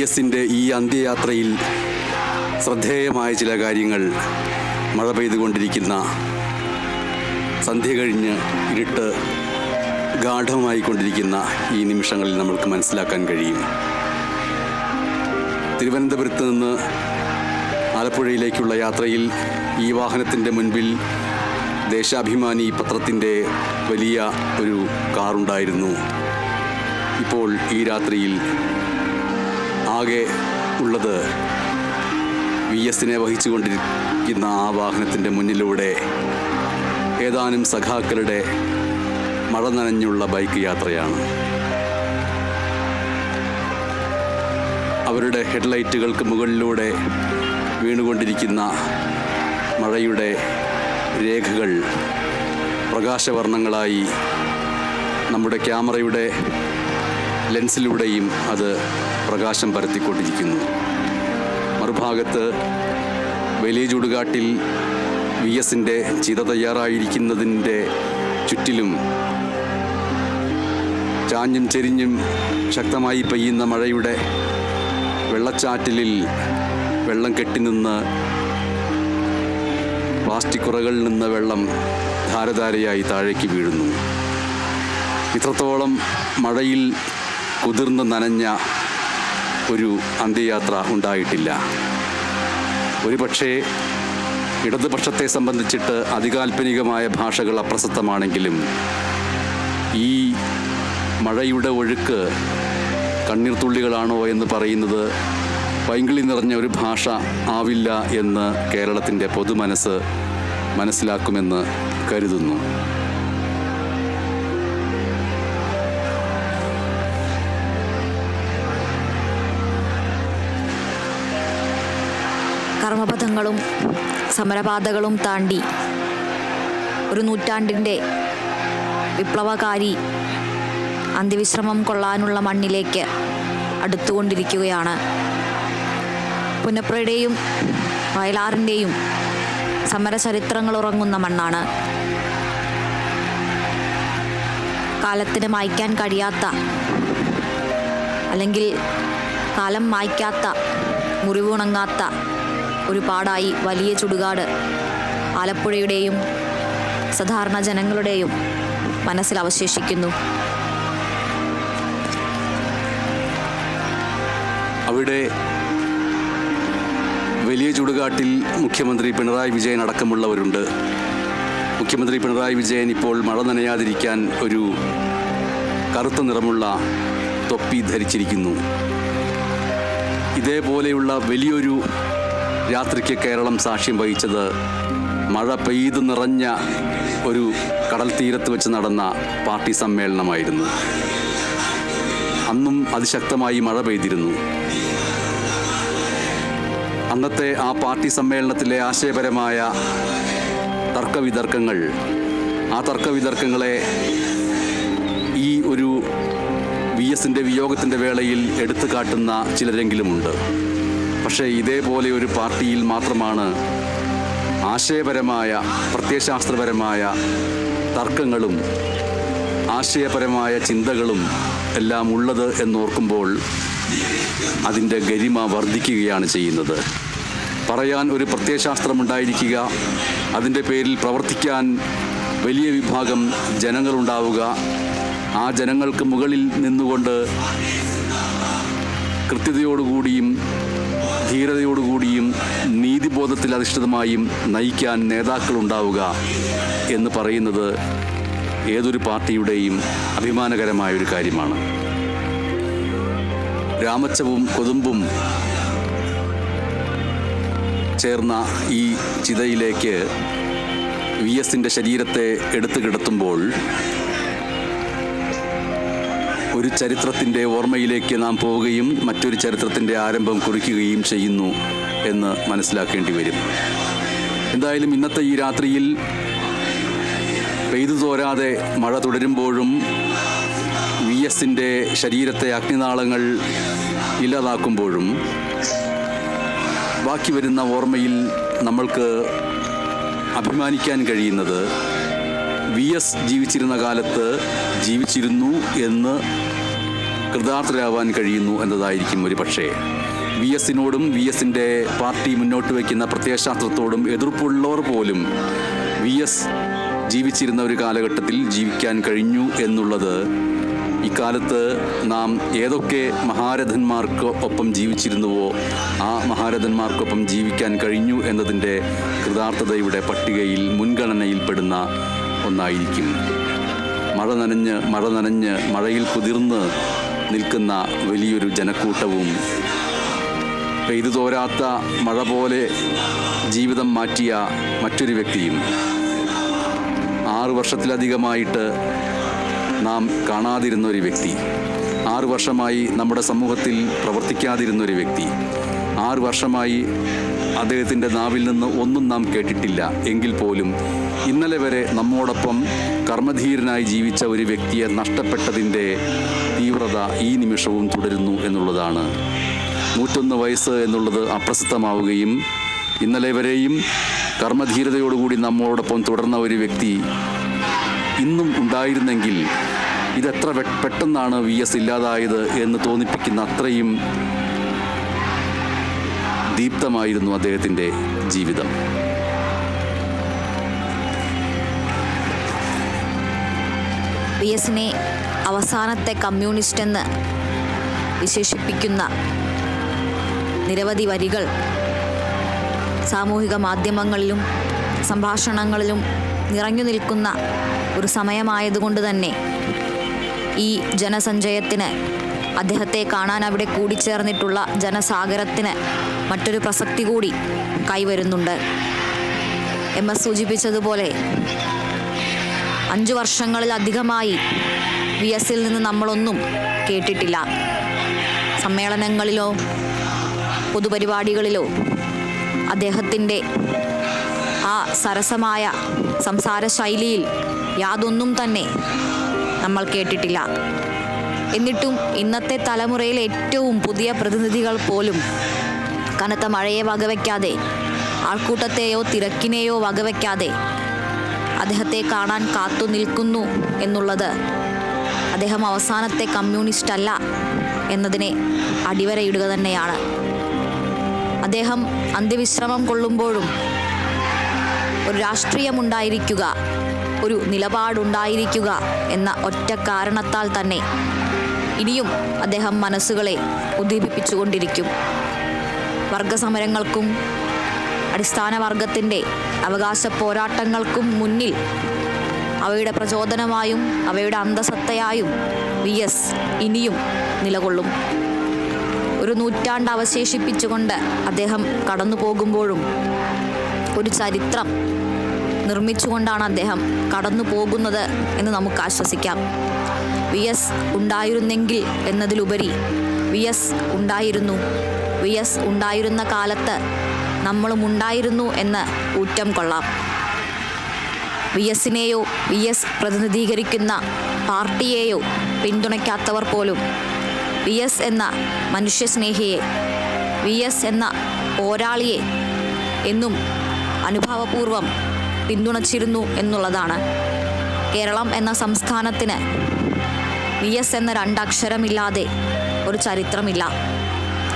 എസിൻ്റെ ഈ അന്ത്യയാത്രയിൽ ശ്രദ്ധേയമായ ചില കാര്യങ്ങൾ മഴ പെയ്തുകൊണ്ടിരിക്കുന്ന സന്ധ്യ കഴിഞ്ഞ് ഇരുട്ട് ഗാഢമായിക്കൊണ്ടിരിക്കുന്ന ഈ നിമിഷങ്ങളിൽ നമ്മൾക്ക് മനസ്സിലാക്കാൻ കഴിയും. തിരുവനന്തപുരത്ത് നിന്ന് ആലപ്പുഴയിലേക്കുള്ള യാത്രയിൽ ഈ വാഹനത്തിൻ്റെ മുൻപിൽ ദേശാഭിമാനി പത്രത്തിൻ്റെ വലിയ ഒരു കാറുണ്ടായിരുന്നു. ഇപ്പോൾ ഈ രാത്രിയിൽ ആകെ ഉള്ളത് VS-നെ വഹിച്ചുകൊണ്ടിരിക്കുന്ന ആ വാഹനത്തിൻ്റെ മുന്നിലൂടെ ഏതാനും സഖാക്കളുടെ മഴ നനഞ്ഞുള്ള ബൈക്ക് യാത്രയാണ്. അവരുടെ ഹെഡ്ലൈറ്റുകൾക്ക് മുകളിലൂടെ വീണുകൊണ്ടിരിക്കുന്ന മഴയുടെ രേഖകൾ പ്രകാശവർണ്ണങ്ങളായി നമ്മുടെ ക്യാമറയുടെ ലെൻസിലൂടെയും അത് പ്രകാശം പരത്തിക്കൊണ്ടിരിക്കുന്നു. മറുഭാഗത്ത് വലിയ ചുടുകാട്ടിൽ VS-ൻ്റെ ചിത തയ്യാറായിരിക്കുന്നതിൻ്റെ ചുറ്റിലും ചാഞ്ഞും ചെരിഞ്ഞും ശക്തമായി പെയ്യുന്ന മഴയുടെ വെള്ളച്ചാറ്റലിൽ വെള്ളം കെട്ടിനിന്ന് പ്ലാസ്റ്റിക് ഉറകളിൽ നിന്ന് വെള്ളം ധാരധാരയായി താഴേക്ക് വീഴുന്നു. ഇത്രത്തോളം മഴയിൽ കുതിർന്ന് നനഞ്ഞ ഒരു അന്ത്യയാത്ര ഉണ്ടായിട്ടില്ല. ഒരുപക്ഷേ ഇടതുപക്ഷത്തെ സംബന്ധിച്ചിട്ട് അതികാൽപ്പനികമായ ഭാഷകൾ അപ്രസക്തമാണെങ്കിലും ഈ മഴയുടെ ഒഴുക്ക് കണ്ണീർത്തുള്ളികളാണോ എന്ന് പറയുന്നത് പൈങ്കിളി നിറഞ്ഞ ഒരു ഭാഷ ആവില്ല എന്ന് കേരളത്തിൻ്റെ പൊതുമനസ്സ് മനസ്സിലാക്കുമെന്ന് കരുതുന്നു. കർമ്മപഥങ്ങളും സമരപാതകളും താണ്ടി ഒരു നൂറ്റാണ്ടിൻ്റെ വിപ്ലവകാരി അന്ത്യവിശ്രമം കൊള്ളാനുള്ള മണ്ണിലേക്ക് അടുത്തുകൊണ്ടിരിക്കുകയാണ്. പുന്നപ്രയുടെയും വയലാറിൻ്റെയും സമരചരിത്രങ്ങൾ ഉറങ്ങുന്ന മണ്ണാണ്. കാലത്തിന് മായ്ക്കാൻ കഴിയാത്ത, അല്ലെങ്കിൽ കാലം മായ്ക്കാത്ത, മുറിവുണങ്ങാത്ത ഒരു പാടായി വലിയ ചുടുകാട് ആലപ്പുഴയുടെയും സാധാരണ ജനങ്ങളുടെയും മനസ്സിൽ അവശേഷിക്കുന്നു. അവിടെ വലിയ ചുടുകാട്ടിൽ മുഖ്യമന്ത്രി പിണറായി വിജയൻ അടക്കമുള്ളവരുണ്ട്. മുഖ്യമന്ത്രി പിണറായി വിജയൻ ഇപ്പോൾ മഴ നനയാതിരിക്കാൻ ഒരു കറുത്ത നിറമുള്ള തൊപ്പി ധരിച്ചിരിക്കുന്നു. ഇതേപോലെയുള്ള വലിയൊരു രാത്രിക്ക് കേരളം സാക്ഷ്യം വഹിച്ചത് മഴ പെയ്തു നിറഞ്ഞ ഒരു കടൽ തീരത്ത് വെച്ച് നടന്ന പാർട്ടി സമ്മേളനമായിരുന്നു. അന്നും അതിശക്തമായി മഴ പെയ്തിരുന്നു. അന്നത്തെ ആ പാർട്ടി സമ്മേളനത്തിലെ ആശയപരമായ ആ തർക്കവിതർക്കങ്ങളെ ഈ ഒരു VS-ൻ്റെ വിയോഗത്തിൻ്റെ വേളയിൽ എടുത്തു കാട്ടുന്ന ചിലരെങ്കിലുമുണ്ട്. പക്ഷേ ഇതേപോലെ ഒരു പാർട്ടിയിൽ മാത്രമാണ് ആശയപരമായ, പ്രത്യയശാസ്ത്രപരമായ തർക്കങ്ങളും ആശയപരമായ ചിന്തകളും എല്ലാം ഉള്ളത് എന്നോർക്കുമ്പോൾ അതിൻ്റെ ഗരിമ വർദ്ധിക്കുകയാണ് ചെയ്യുന്നത്. പറയാൻ ഒരു പ്രത്യയശാസ്ത്രമുണ്ടായിരിക്കുക, അതിൻ്റെ പേരിൽ പ്രവർത്തിക്കാൻ വലിയ വിഭാഗം ജനങ്ങളുണ്ടാവുക, ആ ജനങ്ങൾക്ക് മുകളിൽ നിന്നുകൊണ്ട് കൃത്യതയോടുകൂടിയും ധീരതയോടുകൂടിയും നീതിബോധത്തിൽ അധിഷ്ഠിതമായും നയിക്കാൻ നേതാക്കളുണ്ടാവുക എന്ന് പറയുന്നത് ഏതൊരു പാർട്ടിയുടെയും അഭിമാനകരമായൊരു കാര്യമാണ്. രാമച്ചവും കൊതുമ്പും ചേർന്ന ഈ ചിതയിലേക്ക് VS-ൻ്റെ ശരീരത്തെ എടുത്തു കിടത്തുമ്പോൾ ഒരു ചരിത്രത്തിൻ്റെ ഓർമ്മയിലേക്ക് നാം പോവുകയും മറ്റൊരു ചരിത്രത്തിൻ്റെ ആരംഭം കുറിക്കുകയും ചെയ്യുന്നു എന്ന് മനസ്സിലാക്കേണ്ടി വരും. എന്തായാലും ഇന്നത്തെ ഈ രാത്രിയിൽ പെയ്തു തോരാതെ മഴ തുടരുമ്പോഴും VS-ൻ്റെ ശരീരത്തെ അഗ്നിനാളങ്ങൾ ഇല്ലാതാക്കുമ്പോഴും ബാക്കി വരുന്ന ഓർമ്മയിൽ നമ്മൾക്ക് അഭിമാനിക്കാൻ കഴിയുന്നത് VS ജീവിച്ചിരുന്ന കാലത്ത് ജീവിച്ചിരുന്നു എന്ന് കൃതാർത്ഥരാവാൻ കഴിയുന്നു എന്നതായിരിക്കും ഒരു പക്ഷേ. വി എസിനോടും വി എസിൻ്റെ പാർട്ടി മുന്നോട്ട് വയ്ക്കുന്ന പ്രത്യയശാസ്ത്രത്തോടും എതിർപ്പുള്ളവർ പോലും വി എസ് ജീവിച്ചിരുന്ന ഒരു കാലഘട്ടത്തിൽ ജീവിക്കാൻ കഴിഞ്ഞു എന്നുള്ളത് ഇക്കാലത്ത് നാം ഏതൊക്കെ മഹാരഥന്മാർക്ക് ഒപ്പം ജീവിച്ചിരുന്നുവോ ആ മഹാരഥന്മാർക്കൊപ്പം ജീവിക്കാൻ കഴിഞ്ഞു എന്നതിൻ്റെ കൃതാർത്ഥതയുടെ പട്ടികയിൽ മുൻഗണനയിൽപ്പെടുന്ന ഒന്നായിരിക്കും. മഴ നനഞ്ഞ് മഴയിൽ കുതിർന്ന് നിൽക്കുന്ന വലിയൊരു ജനക്കൂട്ടവും പെയ്തു തോരാത്ത മഴ പോലെ ജീവിതം മാറ്റിയ മറ്റൊരു വ്യക്തിയും 6 വർഷത്തിലധികമായിട്ട് നാം കാണാതിരുന്ന ഒരു വ്യക്തി, 6 വർഷമായി നമ്മുടെ സമൂഹത്തിൽ പ്രവർത്തിക്കാതിരുന്നൊരു വ്യക്തി, 6 വർഷമായി അദ്ദേഹത്തിൻ്റെ നാവിൽ നിന്ന് ഒന്നും നാം കേട്ടിട്ടില്ല എങ്കിൽ പോലും ഇന്നലെ വരെ നമ്മോടൊപ്പം കർമ്മധീരനായി ജീവിച്ച ഒരു വ്യക്തിയെ നഷ്ടപ്പെട്ടതിൻ്റെ തീവ്രത ഈ നിമിഷവും തുടരുന്നു എന്നുള്ളതാണ്. 101 വയസ്സ് എന്നുള്ളത് അപ്രസക്തമാവുകയും ഇന്നലെ വരെയും കർമ്മധീരതയോടുകൂടി നമ്മോടൊപ്പം തുടർന്ന ഒരു വ്യക്തി ഇന്നും ഉണ്ടായിരുന്നെങ്കിൽ ഇതെത്ര പെട്ടെന്നാണ് വി എസ് ഇല്ലാതായത് എന്ന് തോന്നിപ്പിക്കുന്ന അത്രയും ദീപ്തമായിരുന്നു അദ്ദേഹത്തിൻ്റെ ജീവിതം. വി എസിനെ അവസാനത്തെ കമ്മ്യൂണിസ്റ്റ് എന്ന് വിശേഷിപ്പിക്കുന്ന നിരവധി വരികൾ സാമൂഹിക മാധ്യമങ്ങളിലും സംഭാഷണങ്ങളിലും നിറഞ്ഞു നിൽക്കുന്ന ഒരു സമയമായതുകൊണ്ട് തന്നെ ഈ ജനസഞ്ചയത്തിന്, അദ്ദേഹത്തെ കാണാൻ അവിടെ കൂടിച്ചേർന്നിട്ടുള്ള ജനസാഗരത്തിന് മറ്റൊരു പ്രസക്തി കൂടി കൈവരുന്നുണ്ട്. MS സൂചിപ്പിച്ചതുപോലെ 5 വർഷങ്ങളിലധികമായി വി എസിൽ നിന്ന് നമ്മളൊന്നും കേട്ടിട്ടില്ല. സമ്മേളനങ്ങളിലോ പൊതുപരിപാടികളിലോ അദ്ദേഹത്തിൻ്റെ ആ സരസമായ സംസാര ശൈലിയിൽ യാതൊന്നും തന്നെ നമ്മൾ കേട്ടിട്ടില്ല. എന്നിട്ടും ഇന്നത്തെ തലമുറയിലെ ഏറ്റവും പുതിയ പ്രതിനിധികൾ പോലും കനത്ത മഴയെ വകവയ്ക്കാതെ, ആൾക്കൂട്ടത്തെയോ തിരക്കിനെയോ വകവയ്ക്കാതെ അദ്ദേഹത്തെ കാണാൻ കാത്തു നിൽക്കുന്നു എന്നുള്ളത് അദ്ദേഹം അവസാനത്തെ കമ്മ്യൂണിസ്റ്റ് അല്ല എന്നതിനെ അടിവരയിടുക തന്നെയാണ്. അദ്ദേഹം അന്ത്യവിശ്രമം കൊള്ളുമ്പോഴും ഒരു രാഷ്ട്രീയമുണ്ടായിരിക്കുക, ഒരു നിലപാടുണ്ടായിരിക്കുക എന്ന ഒറ്റ കാരണത്താൽ തന്നെ ഇനിയും അദ്ദേഹം മനസ്സുകളെ ഉദ്ദീപിപ്പിച്ചുകൊണ്ടിരിക്കും. വർഗസമരങ്ങൾക്കും അടിസ്ഥാന വർഗത്തിൻ്റെ അവകാശ പോരാട്ടങ്ങൾക്കും മുന്നിൽ അവയുടെ പ്രചോദനമായും അവയുടെ അന്തസത്തയായും വി എസ് ഇനിയും നിലകൊള്ളും. ഒരു നൂറ്റാണ്ട് അവശേഷിപ്പിച്ചുകൊണ്ട് അദ്ദേഹം കടന്നു പോകുമ്പോഴും ഒരു ചരിത്രം നിർമ്മിച്ചുകൊണ്ടാണ് അദ്ദേഹം കടന്നു പോകുന്നത് എന്ന് നമുക്ക് ആശ്വസിക്കാം. വി എസ് ഉണ്ടായിരുന്നെങ്കിൽ എന്നതിലുപരി വി എസ് ഉണ്ടായിരുന്നു, വി എസ് ഉണ്ടായിരുന്ന കാലത്ത് നമ്മളും ഉണ്ടായിരുന്നു എന്ന് ഊറ്റം കൊള്ളാം. വി എസിനെയോ വി എസ് പ്രതിനിധീകരിക്കുന്ന പാർട്ടിയെയോ പിന്തുണയ്ക്കാത്തവർ പോലും വി എസ് എന്ന മനുഷ്യസ്നേഹിയെ, വി എസ് എന്ന പോരാളിയെ എന്നും അനുഭാവപൂർവം പിന്തുണച്ചിരുന്നു എന്നുള്ളതാണ്. കേരളം എന്ന സംസ്ഥാനത്തിന് വി എസ് എന്ന 2 അക്ഷരമില്ലാതെ ഒരു ചരിത്രമില്ല.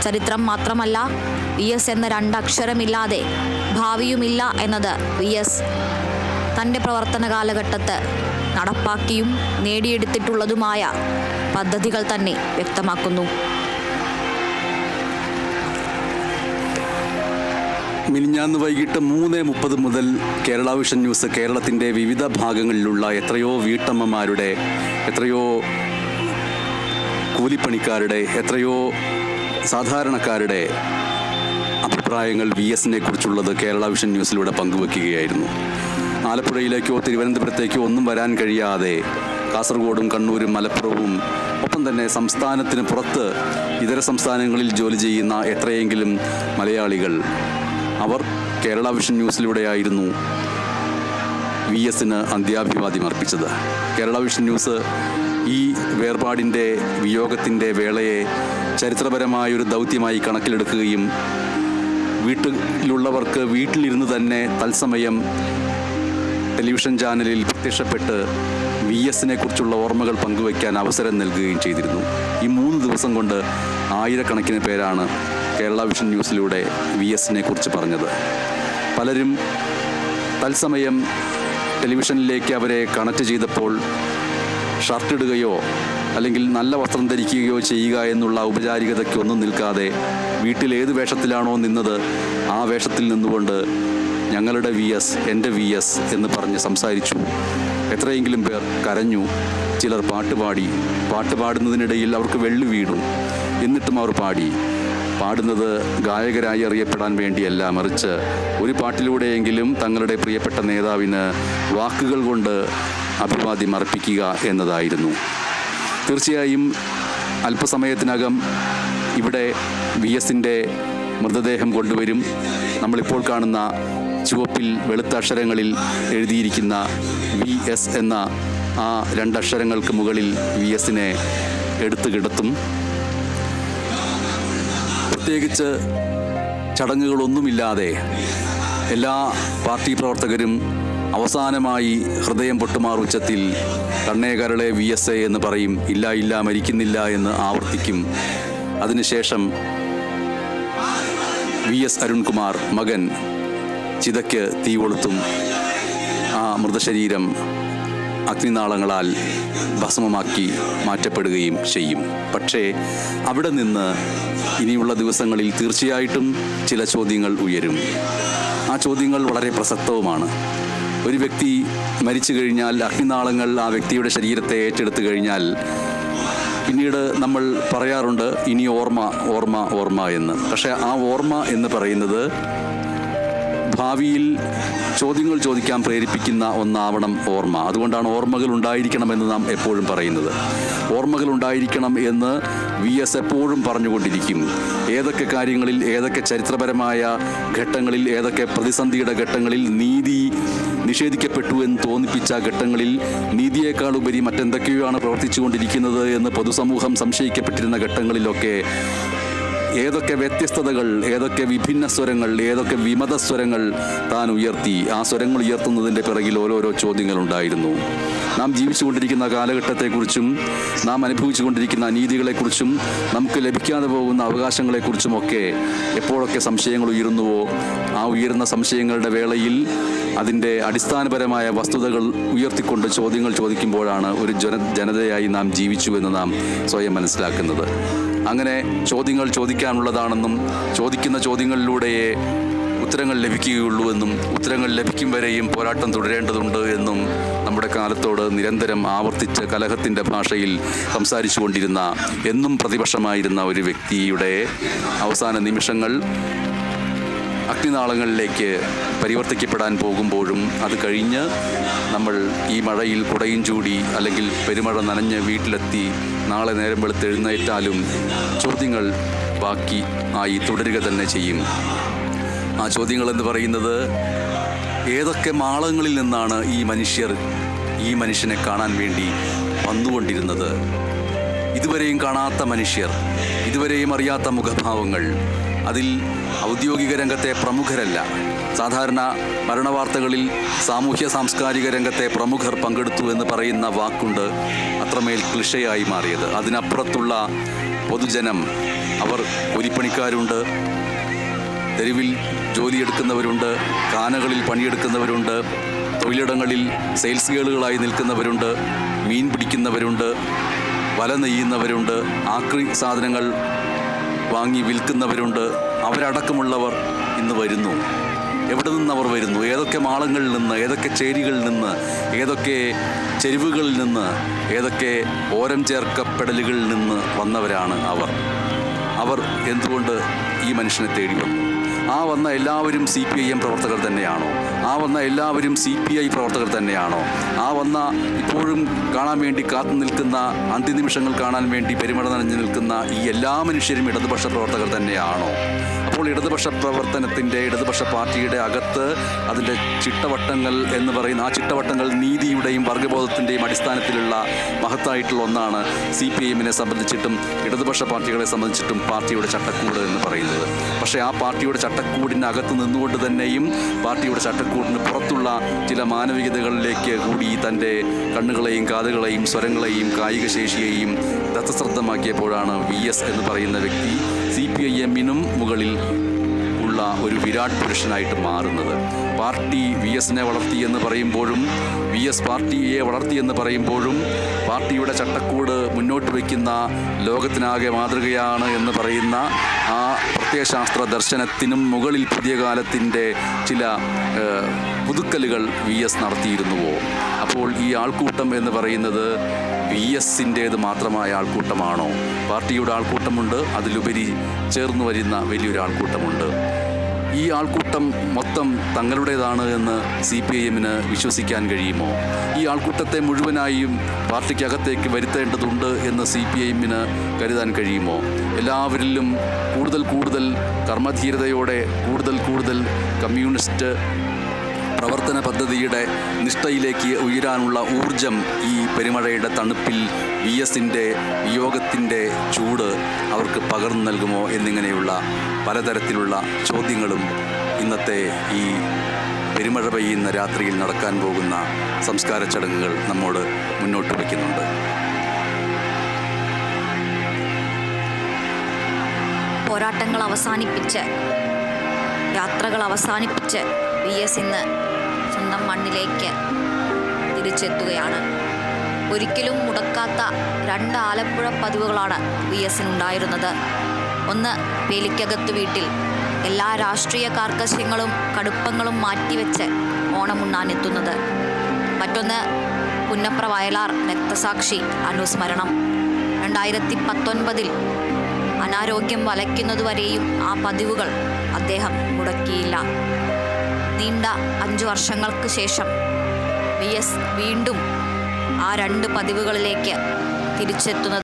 ചരിത്രം മാത്രമല്ല, വി എസ് എന്ന 2 അക്ഷരമില്ലാതെ ഭാവിയുമില്ല എന്നത് വി എസ് തൻ്റെ പ്രവർത്തന കാലഘട്ടത്ത് നടപ്പാക്കിയും നേടിയെടുത്തിട്ടുള്ളതുമായ പദ്ധതികൾ തന്നെ വ്യക്തമാക്കുന്നു. മിനിഞ്ഞാന്ന് വൈകിട്ട് 3:30 മുതൽ കേരള വിഷൻ ന്യൂസ് കേരളത്തിൻ്റെ വിവിധ ഭാഗങ്ങളിലുള്ള എത്രയോ വീട്ടമ്മമാരുടെ, എത്രയോ കൂലിപ്പണിക്കാരുടെ, എത്രയോ സാധാരണക്കാരുടെ അഭിപ്രായങ്ങൾ വി എസിനെ കുറിച്ചുള്ളത് കേരള വിഷൻ ന്യൂസിലൂടെ പങ്കുവെക്കുകയായിരുന്നു. ആലപ്പുഴയിലേക്കോ തിരുവനന്തപുരത്തേക്കോ ഒന്നും വരാൻ കഴിയാതെ കാസർഗോഡും കണ്ണൂരും മലപ്പുറവും ഒപ്പം തന്നെ സംസ്ഥാനത്തിന് പുറത്ത് ഇതര സംസ്ഥാനങ്ങളിൽ ജോലി ചെയ്യുന്ന എത്രയെങ്കിലും മലയാളികൾ, അവർ കേരള വിഷൻ ന്യൂസിലൂടെയായിരുന്നു വി എസിന് അന്ത്യാഭിവാദ്യം അർപ്പിച്ചത്. കേരള വിഷൻ ന്യൂസ് ഈ വേർപാടിൻ്റെ, വിയോഗത്തിൻ്റെ വേളയെ ചരിത്രപരമായൊരു ദൗത്യമായി കണക്കിലെടുക്കുകയും വീട്ടിലുള്ളവർക്ക് വീട്ടിലിരുന്ന് തന്നെ തത്സമയം ടെലിവിഷൻ ചാനലിൽ പ്രത്യക്ഷപ്പെട്ട് വി VS-നെ കുറിച്ചുള്ള ഓർമ്മകൾ പങ്കുവയ്ക്കാൻ അവസരം നൽകുകയും ചെയ്തിരുന്നു. ഈ 3 ദിവസം കൊണ്ട് ആയിരക്കണക്കിന് പേരാണ് കേരള വിഷൻ ന്യൂസിലൂടെ VS-നെ കുറിച്ച് പറഞ്ഞത്. പലരും തത്സമയം ടെലിവിഷനിലേക്ക് അവരെ കണക്ട് ചെയ്തപ്പോൾ ഷർട്ട് ഇടുകയോ അല്ലെങ്കിൽ നല്ല വസ്ത്രം ധരിക്കുകയോ ചെയ്യുക എന്നുള്ള ഔപചാരികതയ്ക്കൊന്നും നിൽക്കാതെ വീട്ടിൽ ഏത് വേഷത്തിലാണോ നിന്നത് ആ വേഷത്തിൽ നിന്നുകൊണ്ട് ഞങ്ങളുടെ VS, എൻ്റെ VS എന്ന് പറഞ്ഞ് സംസാരിച്ചു. എത്രയെങ്കിലും പേർ കരഞ്ഞു, ചിലർ പാട്ടുപാടി. പാട്ട് പാടുന്നതിനിടയിൽ അവർക്ക് വെള്ളി വീണു. എന്നിട്ടും അവർ പാടുന്നത് ഗായകരായി അറിയപ്പെടാൻ വേണ്ടിയല്ല, മറിച്ച് ഒരു പാട്ടിലൂടെയെങ്കിലും തങ്ങളുടെ പ്രിയപ്പെട്ട നേതാവിന് വാക്കുകൾ കൊണ്ട് അഭിവാദ്യം അർപ്പിക്കുക എന്നതായിരുന്നു. തീർച്ചയായും അല്പസമയത്തിനകം ഇവിടെ VS-ൻ്റെ മൃതദേഹം കൊണ്ടുവരും. നമ്മളിപ്പോൾ കാണുന്ന ചുവപ്പിൽ വെളുത്ത അക്ഷരങ്ങളിൽ എഴുതിയിരിക്കുന്ന VS എന്ന ആ 2 അക്ഷരങ്ങൾക്ക് മുകളിൽ VS-നെ എടുത്തു കിടത്തും. പ്രത്യേകിച്ച് ചടങ്ങുകളൊന്നുമില്ലാതെ എല്ലാ പാർട്ടി പ്രവർത്തകരും അവസാനമായി ഹൃദയം പൊട്ടുമാർ ഉച്ചത്തിൽ കണ്ണേ കരളെ VS എന്ന് പറയും. ഇല്ല ഇല്ല, മരിക്കുന്നില്ല എന്ന് ആവർത്തിക്കും. അതിനുശേഷം VS അരുൺകുമാർ മകൻ ചിതയ്ക്ക് തീ കൊളുത്തും. ആ മൃതശരീരം അഗ്നിനാളങ്ങളാൽ ഭസ്മമാക്കി മാറ്റപ്പെടുകയും ചെയ്യും. പക്ഷേ അവിടെ നിന്ന് ഇനിയുള്ള ദിവസങ്ങളിൽ തീർച്ചയായിട്ടും ചില ചോദ്യങ്ങൾ ഉയരും. ആ ചോദ്യങ്ങൾ വളരെ പ്രസക്തവുമാണ്. ഒരു വ്യക്തി മരിച്ചു കഴിഞ്ഞാൽ അഗ്നിനാളങ്ങൾ ആ വ്യക്തിയുടെ ശരീരത്തെ ഏറ്റെടുത്തു കഴിഞ്ഞാൽ പിന്നീട് നമ്മൾ പറയാറുണ്ട് ഇനി ഓർമ്മ ഓർമ്മ ഓർമ്മ എന്ന്. പക്ഷേ ആ ഓർമ്മ എന്ന് പറയുന്നത് ഭാവിയിൽ ചോദ്യങ്ങൾ ചോദിക്കാൻ പ്രേരിപ്പിക്കുന്ന ഒന്നാവണം ഓർമ്മ. അതുകൊണ്ടാണ് ഓർമ്മകൾ ഉണ്ടായിരിക്കണമെന്ന് നാം എപ്പോഴും പറയുന്നത്. ഓർമ്മകൾ ഉണ്ടായിരിക്കണം എന്ന് VS എപ്പോഴും പറഞ്ഞുകൊണ്ടിരിക്കും. ഏതൊക്കെ കാര്യങ്ങളിൽ, ഏതൊക്കെ ചരിത്രപരമായ ഘട്ടങ്ങളിൽ, ഏതൊക്കെ പ്രതിസന്ധിയുടെ ഘട്ടങ്ങളിൽ നീതി നിഷേധിക്കപ്പെട്ടു എന്ന് തോന്നിപ്പിച്ച ഘട്ടങ്ങളിൽ നീതിയേക്കാൾ ഉപരി മറ്റെന്തൊക്കെയാണ് പ്രവർത്തിച്ചുകൊണ്ടിരിക്കുന്നത് എന്ന് പൊതുസമൂഹം സംശയിക്കപ്പെട്ടിരുന്ന ഘട്ടങ്ങളിലൊക്കെ ഏതൊക്കെ വ്യത്യസ്തതകൾ, ഏതൊക്കെ വിഭിന്ന സ്വരങ്ങൾ, ഏതൊക്കെ വിമത സ്വരങ്ങൾ താൻ ഉയർത്തി. ആ സ്വരങ്ങൾ ഉയർത്തുന്നതിൻ്റെ പിറകിൽ ഓരോരോ ചോദ്യങ്ങളുണ്ടായിരുന്നു. നാം ജീവിച്ചുകൊണ്ടിരിക്കുന്ന കാലഘട്ടത്തെക്കുറിച്ചും നാം അനുഭവിച്ചുകൊണ്ടിരിക്കുന്ന അനീതികളെക്കുറിച്ചും നമുക്ക് ലഭിക്കാതെ പോകുന്ന അവകാശങ്ങളെക്കുറിച്ചുമൊക്കെ എപ്പോഴൊക്കെ സംശയങ്ങൾ ഉയരുന്നുവോ ആ ഉയരുന്ന സംശയങ്ങളുടെ വേളയിൽ അതിൻ്റെ അടിസ്ഥാനപരമായ വസ്തുതകൾ ഉയർത്തിക്കൊണ്ട് ചോദ്യങ്ങൾ ചോദിക്കുമ്പോഴാണ് ഒരു ജനതയായി നാം ജീവിച്ചു എന്ന് നാം സ്വയം മനസ്സിലാക്കുന്നത്. അങ്ങനെ ചോദ്യങ്ങൾ ചോദിക്കാനുള്ളതാണെന്നും ചോദിക്കുന്ന ചോദ്യങ്ങളിലൂടെയേ ഉത്തരങ്ങൾ ലഭിക്കുകയുള്ളൂ എന്നും ഉത്തരങ്ങൾ ലഭിക്കും വരെയും പോരാട്ടം തുടരേണ്ടതുണ്ട് എന്നും നമ്മുടെ കാലത്തോട് നിരന്തരം ആവർത്തിച്ച് കലഹത്തിൻ്റെ ഭാഷയിൽ സംസാരിച്ചു കൊണ്ടിരുന്ന, എന്നും പ്രതിപക്ഷമായിരുന്ന ഒരു വ്യക്തിയുടെ അവസാന നിമിഷങ്ങൾ അഗ്നിനാളങ്ങളിലേക്ക് പരിവർത്തിക്കപ്പെടാൻ പോകുമ്പോഴും അത് കഴിഞ്ഞ് നമ്മൾ ഈ മഴയിൽ കുടയും ചൂടി അല്ലെങ്കിൽ പെരുമഴ നനഞ്ഞ് വീട്ടിലെത്തി നാളെ നേരം വെളുത്ത് എഴുന്നേറ്റാലും ചോദ്യങ്ങൾ ബാക്കി ആയി തുടരുക തന്നെ ചെയ്യും. ആ ചോദ്യങ്ങളെന്ന് പറയുന്നത് ഏതൊക്കെ മാളങ്ങളിൽ നിന്നാണ് ഈ മനുഷ്യനെ കാണാൻ വേണ്ടി വന്നുകൊണ്ടിരുന്നത്? ഇതുവരെയും കാണാത്ത മനുഷ്യർ, ഇതുവരെയും അറിയാത്ത മുഖഭാവങ്ങൾ. അതിൽ ഔദ്യോഗിക രംഗത്തെ പ്രമുഖരല്ല, സാധാരണ മരണവാർത്തകളിൽ സാമൂഹ്യ സാംസ്കാരിക രംഗത്തെ പ്രമുഖർ പങ്കെടുത്തു എന്ന് പറയുന്ന വാക്കുണ്ട് അത്രമേൽ ക്ലിഷയായി മാറിയത്. അതിനപ്പുറത്തുള്ള പൊതുജനം, അവർ കൂലിപ്പണിക്കാരുണ്ട്, തെരുവിൽ ജോലിയെടുക്കുന്നവരുണ്ട്, കാനകളിൽ പണിയെടുക്കുന്നവരുണ്ട്, തൊഴിലിടങ്ങളിൽ സെയിൽസ് ഗേളുകളായി നിൽക്കുന്നവരുണ്ട്, മീൻ പിടിക്കുന്നവരുണ്ട്, വല നെയ്യുന്നവരുണ്ട്, ആക്രി സാധനങ്ങൾ വാങ്ങി വിൽക്കുന്നവരുണ്ട്. അവരടക്കമുള്ളവർ ഇന്ന് വരുന്നു. എവിടെ നിന്നവർ വരുന്നു? ഏതൊക്കെ മാളങ്ങളിൽ നിന്ന്, ഏതൊക്കെ ചേരികളിൽ നിന്ന്, ഏതൊക്കെ ചെരുവുകളിൽ നിന്ന്, ഏതൊക്കെ ഓരം ചേർക്കപ്പെടലുകളിൽ നിന്ന് വന്നവരാണ് അവർ എന്തുകൊണ്ട് ഈ മനുഷ്യനെ തേടി വന്നു? ആ വന്ന എല്ലാവരും CPIM പ്രവർത്തകർ തന്നെയാണോ? ആ വന്ന എല്ലാവരും CPI പ്രവർത്തകർ തന്നെയാണോ? ആ വന്ന ഇപ്പോഴും കാണാൻ വേണ്ടി കാത്തു നിൽക്കുന്ന, അന്ത്യനിമിഷങ്ങൾ കാണാൻ വേണ്ടി പെരുമഴ നനഞ്ഞു നിൽക്കുന്ന ഈ എല്ലാ മനുഷ്യരും ഇടതുപക്ഷ പ്രവർത്തകർ തന്നെയാണോ? അപ്പോൾ ഇടതുപക്ഷ പ്രവർത്തനത്തിൻ്റെ ഇടതുപക്ഷ പാർട്ടിയുടെ അകത്ത് അതിൻ്റെ ചിട്ടവട്ടങ്ങൾ എന്ന് പറയുന്ന ആ ചിട്ടവട്ടങ്ങൾ നീതിയുടെയും വർഗബോധത്തിൻ്റെയും അടിസ്ഥാനത്തിലുള്ള മഹത്തായിട്ടുള്ള ഒന്നാണ് CPIM-നെ സംബന്ധിച്ചിട്ടും ഇടതുപക്ഷ പാർട്ടികളെ സംബന്ധിച്ചിട്ടും പാർട്ടിയുടെ ചട്ടക്കൂട് എന്ന് പറയുന്നത്. പക്ഷേ ആ പാർട്ടിയുടെ ചട്ടക്കൂടിനകത്ത് നിന്നുകൊണ്ട് തന്നെയും പാർട്ടിയുടെ ചട്ടക്കൂടിന് പുറത്തുള്ള ചില മാനവികതകളിലേക്ക് കൂടി തൻ്റെ കണ്ണുകളെയും കാതുകളെയും സ്വരങ്ങളെയും കായിക ശേഷിയെയും ദത്തശ്രദ്ധമാക്കിയപ്പോഴാണ് VS എന്ന് പറയുന്ന വ്യക്തി CPIM-നും മുകളിൽ ഉള്ള ഒരു വിരാട് പുരുഷനായിട്ട് മാറുന്നത്. പാർട്ടി VS-നെ വളർത്തി എന്ന് പറയുമ്പോഴും VS പാർട്ടിയെ വളർത്തി എന്ന് പറയുമ്പോഴും പാർട്ടിയുടെ ചട്ടക്കൂട് മുന്നോട്ട് വയ്ക്കുന്ന ലോകത്തിനാകെ മാതൃകയാണ് എന്ന് പറയുന്ന ആ പ്രത്യയശാസ്ത്ര ദർശനത്തിനും മുകളിൽ പുതിയ കാലത്തിൻ്റെ ചില പുതുക്കലുകൾ VS നടത്തിയിരുന്നുവോ? അപ്പോൾ ഈ ആൾക്കൂട്ടം എന്ന് പറയുന്നത് VS-ൻ്റേത് മാത്രമായ ആൾക്കൂട്ടമാണോ? പാർട്ടിയുടെ ആൾക്കൂട്ടമുണ്ട്, അതിലുപരി ചേർന്ന് വരുന്ന വലിയൊരു ആൾക്കൂട്ടമുണ്ട്. ഈ ആൾക്കൂട്ടം മൊത്തം തങ്ങളുടേതാണ് എന്ന് CPIM-ന് വിശ്വസിക്കാൻ കഴിയുമോ? ഈ ആൾക്കൂട്ടത്തെ മുഴുവനായും പാർട്ടിക്കകത്തേക്ക് വരുത്തേണ്ടതുണ്ട് എന്ന് CPIM-ന് കരുതാൻ കഴിയുമോ? എല്ലാവരിലും കൂടുതൽ കർമ്മധീരതയോടെ കൂടുതൽ കമ്മ്യൂണിസ്റ്റ് പ്രവർത്തന പദ്ധതിയുടെ നിഷ്ഠയിലേക്ക് ഉയരാനുള്ള ഊർജം ഈ പെരുമഴയുടെ തണുപ്പിൽ VS-ൻ്റെ വിയോഗത്തിൻ്റെ ചൂട് അവർക്ക് പകർന്നു നൽകുമോ എന്നിങ്ങനെയുള്ള പലതരത്തിലുള്ള ചോദ്യങ്ങളും ഇന്നത്തെ ഈ പെരുമഴ പെയ്യുന്ന രാത്രിയിൽ നടക്കാൻ പോകുന്ന സംസ്കാര ചടങ്ങുകൾ നമ്മോട് മുന്നോട്ട് വയ്ക്കുന്നുണ്ട്. പോരാട്ടങ്ങൾ അവസാനിപ്പിച്ച് യാത്രകൾ അവസാനിപ്പിച്ച് VS ഇന്ന് സ്വന്തം മണ്ണിലേക്ക് തിരിച്ചെത്തുകയാണ്. ഒരിക്കലും മുടക്കാത്ത 2 ആലപ്പുഴ പതിവുകളാണ് VS-നുണ്ടായിരുന്നത്. ഒന്ന്, വേലിക്കകത്ത് വീട്ടിൽ എല്ലാ രാഷ്ട്രീയ കാർക്കശ്യങ്ങളും കടുപ്പങ്ങളും മാറ്റിവെച്ച് ഓണമുണ്ണാനെത്തുന്നത്. മറ്റൊന്ന്, പുന്നപ്ര വയലാർ രക്തസാക്ഷി അനുസ്മരണം. 2019 അനാരോഗ്യം വലയ്ക്കുന്നതുവരെയും ആ പതിവുകൾ അദ്ദേഹം മുടക്കിയില്ല. നീണ്ട 5 വർഷങ്ങൾക്ക് ശേഷം VS വീണ്ടും ആ 2 പതിവുകളിലേക്ക് തിരിച്ചെത്തുന്നത്